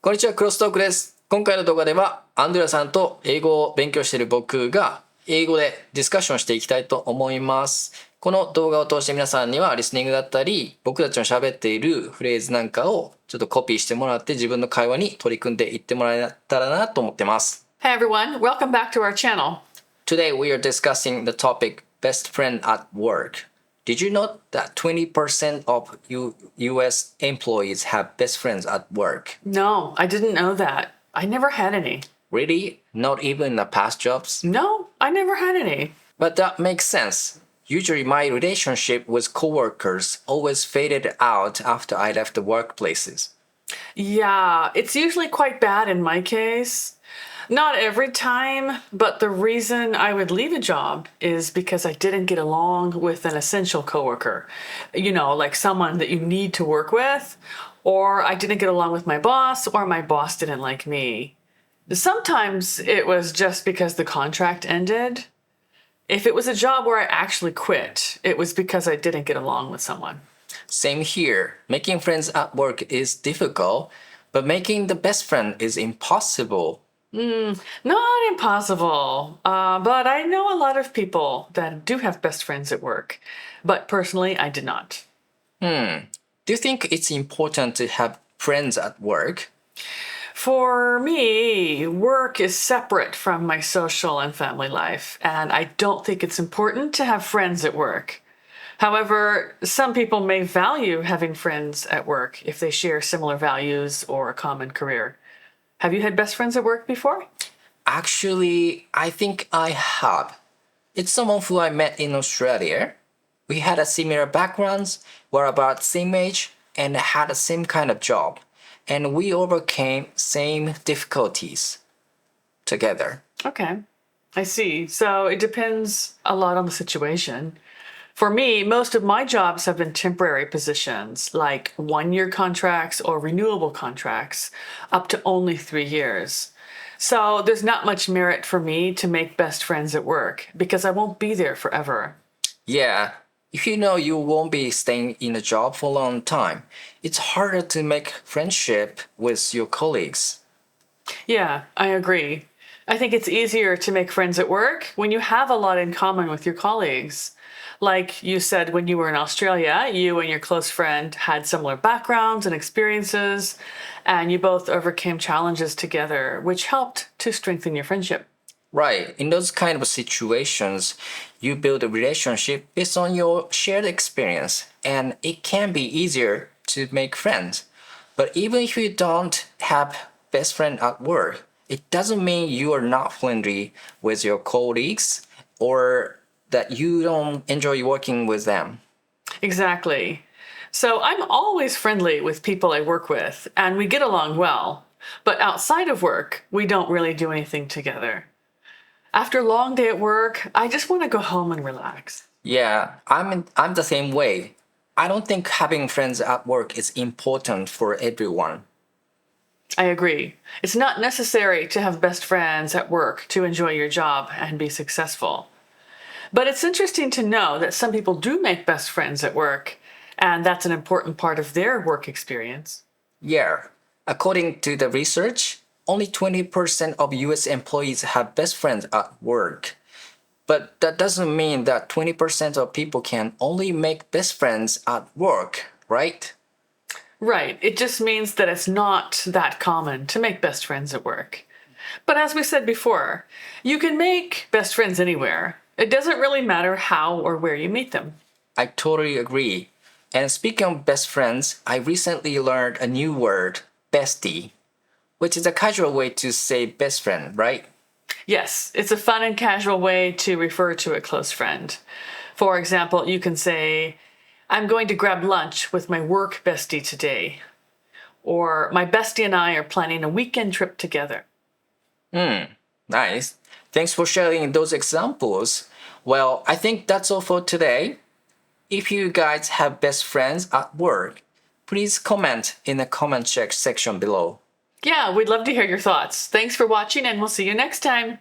こんにちは、クロストークです。今回の動画では、アンドレアさんと英語を勉強している僕が、英語でディスカッションしていきたいと思います。この動画を通して皆さんには、リスニングだったり、僕たちの喋っているフレーズなんかをちょっとコピーしてもらって、自分の会話に取り組んでいってもらえたらなと思ってます。Hey everyone, welcome back to our channel. Today we are discussing the topic Best Friend at Work.Did you know that 20% of US employees have best friends at work? No, I didn't know that. I never had any. Really? Not even in the past jobs? No, I never had any. But that makes sense. Usually my relationship with coworkers always faded out after I left the workplaces. Yeah, it's usually quite bad in my case.Not every time, but the reason I would leave a job is because I didn't get along with an essential coworker. You know, like someone that you need to work with, or I didn't get along with my boss, or my boss didn't like me. Sometimes it was just because the contract ended. If it was a job where I actually quit, it was because I didn't get along with someone. Same here. Making friends at work is difficult, but making the best friend is impossible.Not impossible, but I know a lot of people that do have best friends at work. But personally, I did not. Do you think it's important to have friends at work? For me, work is separate from my social and family life, and I don't think it's important to have friends at work. However, some people may value having friends at work if they share similar values or a common career.Have you had best friends at work before? Actually, I think I have. It's someone who I met in Australia. We had a similar backgrounds, were about the same age, and had the same kind of job. And we overcame same difficulties together. Okay, I see. So it depends a lot on the situation.For me, most of my jobs have been temporary positions, like one-year contracts or renewable contracts, up to only 3 years. So there's not much merit for me to make best friends at work, because I won't be there forever. Yeah, if you know you won't be staying in a job for a long time, it's harder to make friendship with your colleagues. Yeah, I agree. I think it's easier to make friends at work when you have a lot in common with your colleagues.Like you said, when you were in Australia, you and your close friend had similar backgrounds and experiences, and you both overcame challenges together, which helped to strengthen your friendship. Right. In those kind of situations, you build a relationship based on your shared experience, and it can be easier to make friends. But even if you don't have best friend at work, it doesn't mean you are not friendly with your colleagues or...that you don't enjoy working with them. Exactly. So I'm always friendly with people I work with, and we get along well. But outside of work, we don't really do anything together. After a long day at work, I just want to go home and relax. Yeah, I'm the same way. I don't think having friends at work is important for everyone. I agree. It's not necessary to have best friends at work to enjoy your job and be successful.But it's interesting to know that some people do make best friends at work, and that's an important part of their work experience. Yeah. According to the research, only 20% of US employees have best friends at work. But that doesn't mean that 20% of people can only make best friends at work, right? Right. It just means that it's not that common to make best friends at work. But as we said before, you can make best friends anywhere.It doesn't really matter how or where you meet them. I totally agree. And speaking of best friends, I recently learned a new word, bestie, which is a casual way to say best friend, right? Yes, it's a fun and casual way to refer to a close friend. For example, you can say, I'm going to grab lunch with my work bestie today. Or my bestie and I are planning a weekend trip together. Nice. Thanks for sharing those examples. Well, I think that's all for today. If you guys have best friends at work, please comment in the comment section below. Yeah, we'd love to hear your thoughts. Thanks for watching, and we'll see you next time.